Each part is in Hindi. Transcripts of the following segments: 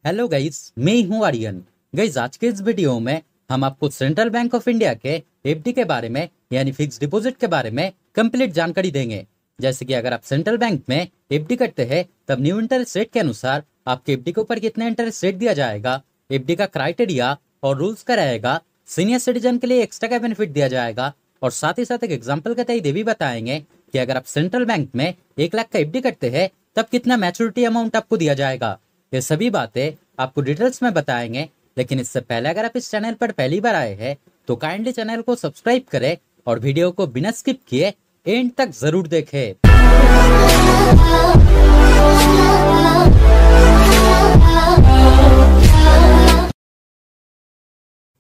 हेलो गाइस, मैं हूं आर्यन। गाइस, आज के इस वीडियो में हम आपको सेंट्रल बैंक ऑफ इंडिया के एफडी के बारे में यानी फिक्स डिपॉजिट के बारे में कंप्लीट जानकारी देंगे। जैसे कि अगर आप सेंट्रल बैंक में एफडी करते हैं तब न्यू इंटरेस्ट रेट के अनुसार आपके एफडी के ऊपर कितना इंटरेस्ट रेट दिया जाएगा, एफडी का क्राइटेरिया और रूल्स का रहेगा, सीनियर सिटीजन के लिए एक्स्ट्रा का बेनिफिट दिया जाएगा और साथ ही साथ एक एग्जाम्पल के तहत ये भी बताएंगे कि अगर आप सेंट्रल बैंक में 1 लाख का एफडी करते हैं तब कितना मैच्योरिटी अमाउंट आपको दिया जाएगा। ये सभी बातें आपको डिटेल्स में बताएंगे। लेकिन इससे पहले अगर आप इस चैनल पर पहली बार आए हैं तो काइंडली चैनल को सब्सक्राइब करें और वीडियो को बिना स्किप किए एंड तक जरूर देखें।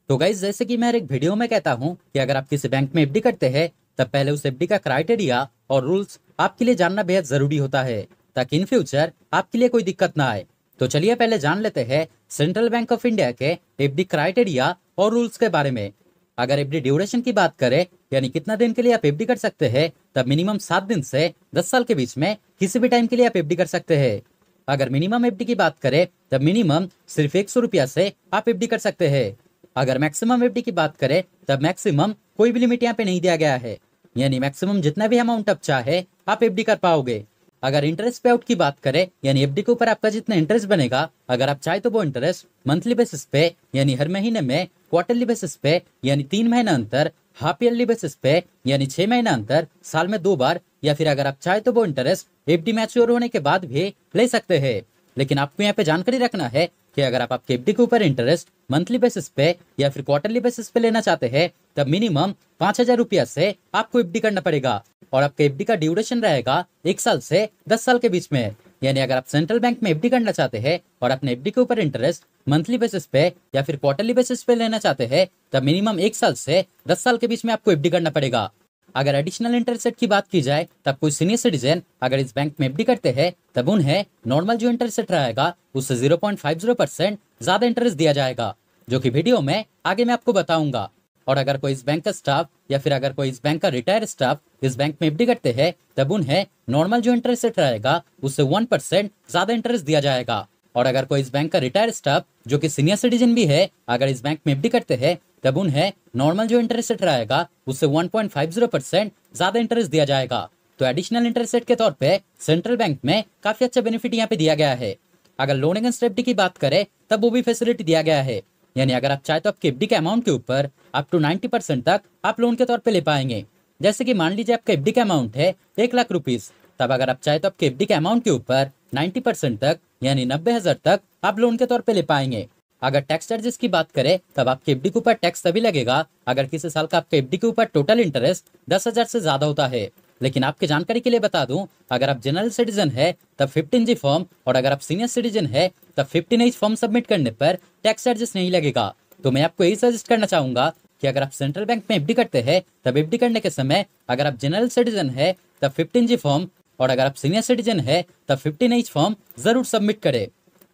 तो गाइस, जैसे कि मैं हर एक वीडियो में कहता हूं कि अगर आप किसी बैंक में एफडी करते हैं तब पहले उस एफडी का क्राइटेरिया और रूल्स आपके लिए जानना बेहद जरूरी होता है ताकि इन फ्यूचर आपके लिए कोई दिक्कत ना आए। तो चलिए पहले जान लेते हैं सेंट्रल बैंक ऑफ इंडिया के एफडी क्राइटेरिया और रूल्स के बारे में। अगर एफडी ड्यूरेशन की बात करें यानी कितना दिन के लिए आप एफडी कर सकते हैं, तब मिनिमम 7 दिन से 10 साल के बीच में किसी भी टाइम के लिए आप एफडी कर सकते हैं। अगर मिनिमम एफडी की बात करें तब मिनिमम सिर्फ 100 रुपया से आप एफडी कर सकते हैं। अगर मैक्सिमम एफडी की बात करें तब मैक्सिमम कोई भी लिमिट यहाँ पे नहीं दिया गया है, यानी मैक्सिमम जितना भी अमाउंट आप चाहे आप एफडी कर पाओगे। अगर इंटरेस्ट पे आउट की बात करें यानी एफडी के ऊपर आपका जितना इंटरेस्ट बनेगा, अगर आप चाहे तो वो इंटरेस्ट मंथली बेसिस पे यानी हर महीने में, क्वार्टरली बेसिस पे यानी 3 महीना अंतर, हाफ ईयरली बेसिस पे यानी 6 महीना अंतर, साल में 2 बार, या फिर अगर आप चाहे तो वो इंटरेस्ट एफडी मैच्योर होने के बाद भी ले सकते हैं। लेकिन आपको यहाँ पे जानकारी रखना है कि अगर आप आपके एफडी के ऊपर इंटरेस्ट मंथली बेसिस पे या फिर क्वार्टरली बेसिस पे लेना चाहते हैं तब मिनिमम 5,000 रुपया से आपको एफडी करना पड़ेगा और आपके एफडी का ड्यूरेशन रहेगा 1 साल से 10 साल के बीच में। यानी अगर आप सेंट्रल बैंक में एफडी करना चाहते हैं और अपने एफडी के ऊपर इंटरेस्ट मंथली बेसिस पे या फिर क्वार्टरली बेसिस पे लेना चाहते हैं तब मिनिमम 1 साल से 10 साल के बीच में आपको एफडी करना पड़ेगा। अगर एडिशनल इंटरेस्ट रेट की बात की जाए तब कोई सीनियर सिटीजन अगर इस बैंक में एफडी करते हैं तब उन्हें नॉर्मल जो इंटरेस्ट रेट रहेगा उससे 0.50% ज्यादा इंटरेस्ट दिया जाएगा, जो कि वीडियो में आगे मैं आपको बताऊंगा। और अगर कोई इस बैंक का स्टाफ या फिर अगर कोई इस बैंक का रिटायर स्टाफ इस बैंक में एफडी करते हैं तब उन्हें नॉर्मल जो इंटरेस्ट रेट रहेगा उससे 1% ज्यादा इंटरेस्ट दिया जाएगा। और अगर कोई इस बैंक का रिटायर स्टाफ जो कि सीनियर सिटीजन भी है अगर इस बैंक में एफडी करते हैं तब उन्हें नॉर्मल जो इंटरेस्ट रेट रहेगा उससे 1.50% ज्यादा इंटरेस्ट दिया जाएगा। तो एडिशनल इंटरेस्ट रेट के तौर पे सेंट्रल बैंक में काफी अच्छा बेनिफिट यहाँ पे दिया गया है। अगर लोन अगेंस्ट एफडी की बात करें तब वो भी फैसिलिटी दिया गया है, यानी अगर आप चाहे तो आपके एफडी के अमाउंट के ऊपर अप टू 90% तक आप लोन के तौर पे ले पाएंगे। जैसे कि मान लीजिए आपका एफडी का अमाउंट है 1 लाख रुपीज, तब अगर आप चाहे तो आपके एफडी के अमाउंट के ऊपर 90% तक यानी 90,000 तक आप लोन के तौर पे ले पाएंगे। अगर टैक्स चार्जेस की बात करें तब आपके एफडी के ऊपर टैक्स तभी लगेगा अगर किसी साल का आपके एफडी के ऊपर टोटल इंटरेस्ट 10,000 से ज्यादा होता है। लेकिन आपकी जानकारी के लिए बता दूं, अगर आप जनरल सिटीजन है तब 15G फॉर्म और अगर आप सीनियर सिटीजन है तब 15H फॉर्म सबमिट करने पर टैक्स चार्जेस नहीं लगेगा। तो मैं आपको यही सजेस्ट करना चाहूंगा कि अगर आप सेंट्रल बैंक में एफडी करते हैं तब एफडी करने के समय अगर आप जनरल सिटीजन है तब 15G फॉर्म और अगर आप सीनियर सिटीजन है तब 15H फॉर्म जरूर सबमिट करें।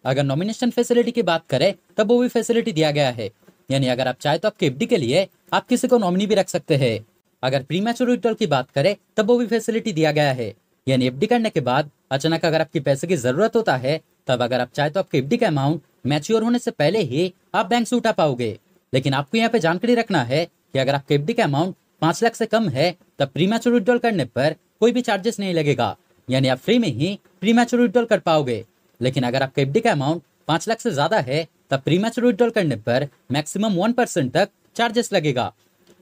अगर नॉमिनेशन फैसिलिटी की बात करें तब वो भी फैसिलिटी दिया गया है, यानी अगर आप चाहे तो आपके एफडी के लिए आप किसी को नॉमिनी भी रख सकते हैं। अगर प्रीमैच्योर विड्रॉल की बात करें तब वो भी फैसिलिटी दिया गया है, यानी एफडी करने के बाद अचानक अगर आपकी पैसे की जरूरत होता है तब अगर आप चाहे तो आपके एफडी का अमाउंट मैच्योर होने से पहले ही आप बैंक से उठा पाओगे। लेकिन आपको यहाँ पे जानकारी रखना है कि अगर आपके एफडी का अमाउंट 5 लाख से कम है तब प्रीमैच्योर विड्रॉल करने पर कोई भी चार्जेस नहीं लगेगा, यानी आप फ्री में ही प्रीमैच्योर विड्रॉल कर पाओगे। लेकिन अगर आपका एफडी का अमाउंट 5 लाख से ज्यादा है तब प्रीमैच्योर विड्रॉल करने पर मैक्सिमम 1% तक चार्जेस लगेगा।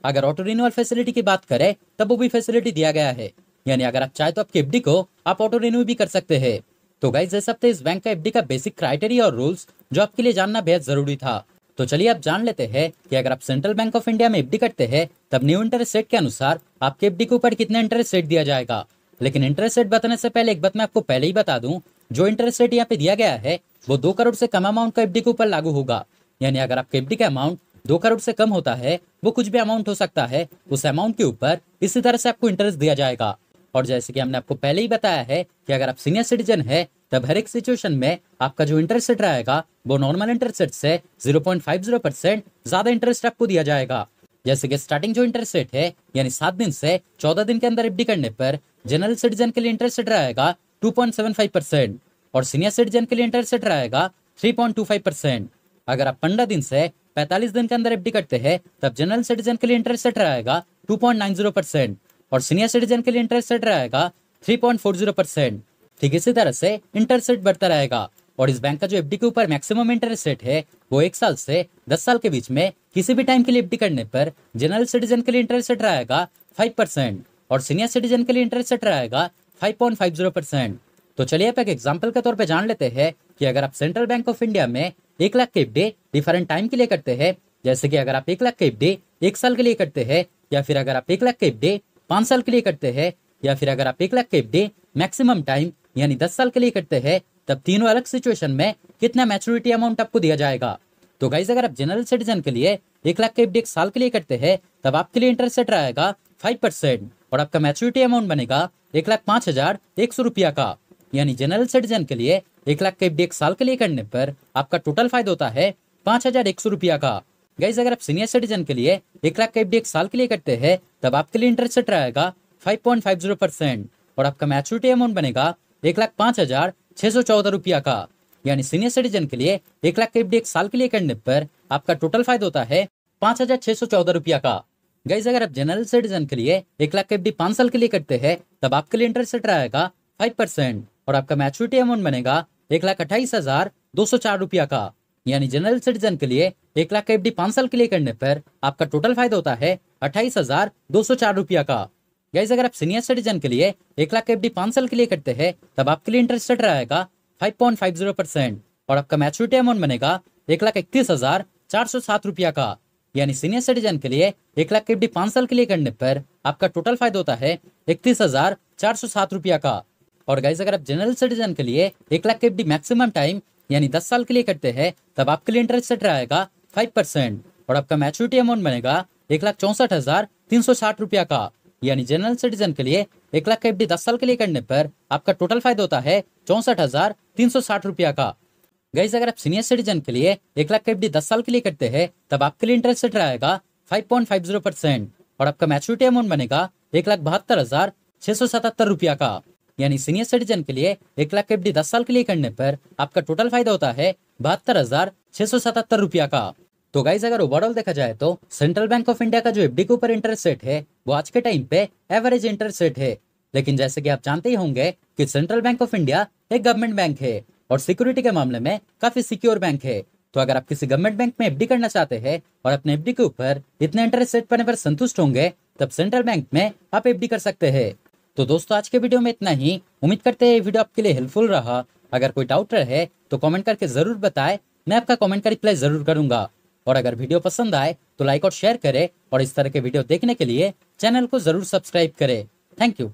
अगर ऑटो रिन्यूअल फैसिलिटी की बात करें तब वो भी फैसिलिटी दिया गया है, यानी अगर आप चाहे तो आपके एफडी को आप ऑटो रिन्यू भी कर सकते हैं। तो गाइस, ये सब थे इस बैंक का एफडी का बेसिक क्राइटेरिया और रूल्स जो आपके लिए जानना बेहद जरूरी था। तो चलिए आप जान लेते हैं कि अगर आप सेंट्रल बैंक ऑफ इंडिया में एफडी करते हैं तब न्यू इंटरेस्ट रेट के अनुसार आपके एफडी के ऊपर कितना इंटरेस्ट रेट दिया जाएगा। लेकिन इंटरेस्ट रेट बताने से पहले एक बात मैं आपको पहले ही बता दूं, जो इंटरेस्ट रेट यहाँ पे दिया गया है वो 2 करोड़ से कम अमाउंट का एफडी के ऊपर लागू होगा। यानी अगर आपके एफडी का अमाउंट 2 करोड़ से कम होता है, वो कुछ भी अमाउंट हो सकता है, उस अमाउंट के ऊपर इसी तरह से आपको इंटरेस्ट दिया जाएगा। और जैसे कि हमने आपको पहले ही बताया है कि अगर आप सीनियर सिटीजन है तब हर एक सिचुएशन में आपका जो इंटरेस्ट रेट रहेगा वो नॉर्मल इंटरेस्ट रेट से 0.50% ज्यादा इंटरेस्ट आपको दिया जाएगा। जैसे कि स्टार्टिंग जो इंटरेस्ट रेट है यानी 7 दिन से 14 दिन के अंदर एफडी करने पर जनरल सिटीजन के लिए इंटरेस्ट रेट रहेगा 2.75% और सीनियर सिटीजन के लिए इंटरेस्ट रेट रहेगा 3.25%। अगर आप 15 दिन से 45 दिन के अंदर एफडी करते हैं तब जनरल सिटीजन के लिए इंटरेस्ट रेट रहेगा 2.90% और सीनियर सिटीजन के लिए इंटरेस्ट रेट रहेगा 3.40%। ठीक इसी तरह से इंटरेस्ट रेट बढ़ता रहेगा और इस बैंक का जो एफडी के ऊपर मैक्सिमम इंटरेस्ट रेट है वो 1 साल से 10 साल के बीच में किसी भी टाइम के लिए एफडी करने पर जनरल सिटीजन के लिए इंटरेस्ट रेट रहेगा 5% और सीनियर सिटीजन के लिए इंटरेस्ट रेट रहेगा 5.50%। तो चलिए आप एक एग्जाम्पल के तौर पे जान लेते हैं कि अगर आप सेंट्रल बैंक ऑफ इंडिया में 1 लाख के एफडी डिफरेंट टाइम के लिए करते हैं, जैसे कि अगर आप 1 लाख के एफडी 1 साल के लिए करते हैं, या फिर अगर आप 1 लाख के एफडी 5 साल के लिए करते हैं, या फिर अगर आप 1 लाख के एफडी मैक्सिमम टाइम यानी 10 साल के लिए करते हैं, तब तीनों अलग सिचुएशन में कितना मैच्योरिटी अमाउंट आपको दिया जाएगा। तो गाइस अगर आप जनरल सिटीजन के लिए 1 लाख के एफडी 1 साल के लिए करते हैं तब आपके लिए इंटरेस्ट रेट रहेगा 5% और आपका मैच्योरिटी अमाउंट बनेगा 1,05,100 रुपया का। यानी जनरल सिटीजन के लिए 1 लाख के एफडी 1 साल के लिए करने पर आपका टोटल फायदा होता है 5,100 रुपया का। गाइस अगर आप सीनियर सिटीजन के लिए 1 लाख के एफडी 1 साल के लिए करते हैं तब आपके लिए इंटरेस्ट रेट रहेगा 5.50% और आपका मैच्योरिटी अमाउंट बनेगा 1,05,614 रुपया का। यानी सीनियर सिटीजन के लिए 1 लाख के एफडी 1 साल के लिए करने पर आपका टोटल फायदा होता है 5,614 रुपया का। गाइस अगर आप जनरल सिटीजन के लिए 1 लाख के एफडी 5 साल के लिए करते हैं तब आपके लिए इंटरेस्ट रेट रहेगा 5% और आपका मैच्योरिटी अमाउंट बनेगा 1,28,204 रुपया का। यानी जनरल सिटीजन के लिए 1 लाख का एफडी 5 साल के लिए करने पर आपका टोटल फायदा होता है 28,204 रुपया का। गाइस अगर आप सीनियर सिटीजन के लिए 1 लाख का एफडी 5 साल के लिए करते हैं तब आपके लिए इंटरेस्ट रेट रहेगा 5.50% और आपका मैच्योरिटी अमाउंट बनेगा 1,31,407 रुपया का। यानी सीनियर सिटीजन के लिए 1 लाख के एफडी 5 साल के लिए करने पर आपका टोटल फायदा होता है 31,407 रुपया का। और गाइस अगर आप जनरल सिटीजन के लिए 1 लाख के एफडी मैक्सिमम टाइम यानी 10 साल के लिए करते हैं तब आपके लिए इंटरेस्ट रेट रहेगा 5% और आपका मैच्योरिटी अमाउंट बनेगा 1,64,360 रुपया का। यानी जनरल सिटीजन के लिए 1 लाख का एफडी 10 साल के लिए करने पर आपका टोटल फायदा होता है 64,360 रुपया का। गाइस अगर आप सीनियर सिटीजन के लिए 1 लाख का एफडी 10 साल के लिए करते हैं तब आपके लिए इंटरेस्ट रेट रहेगा 5.50% और आपका मैच्योरिटी अमाउंट बनेगा 1,72,677 रुपया का। यानी सीनियर सिटीजन के लिए 1 लाख का एफडी 10 साल के लिए करने पर आपका टोटल फायदा होता है 72,677 रुपया का। तो गाइस अगर ओवरऑल देखा जाए तो सेंट्रल बैंक ऑफ इंडिया का जो एफडी के ऊपर इंटरेस्ट रेट है वो आज के टाइम पे एवरेज इंटरेस्ट रेट है। लेकिन जैसे कि आप जानते ही होंगे कि सेंट्रल बैंक ऑफ इंडिया एक गवर्नमेंट बैंक है और सिक्योरिटी के मामले में काफी सिक्योर बैंक है। तो अगर आप किसी गवर्नमेंट बैंक में एफडी करना चाहते हैं और अपने एफडी के ऊपर इतने इंटरेस्ट रेट पाने पर संतुष्ट होंगे तब सेंट्रल बैंक में आप एफडी कर सकते हैं। तो दोस्तों आज के वीडियो में इतना ही। उम्मीद करते हैं ये वीडियो आपके लिए हेल्पफुल रहा। अगर कोई डाउट रहे तो कमेंट करके जरूर बताएं, मैं आपका कमेंट का रिप्लाई जरूर करूंगा। और अगर वीडियो पसंद आए तो लाइक और शेयर करें और इस तरह के वीडियो देखने के लिए चैनल को जरूर सब्सक्राइब करें। Thank you.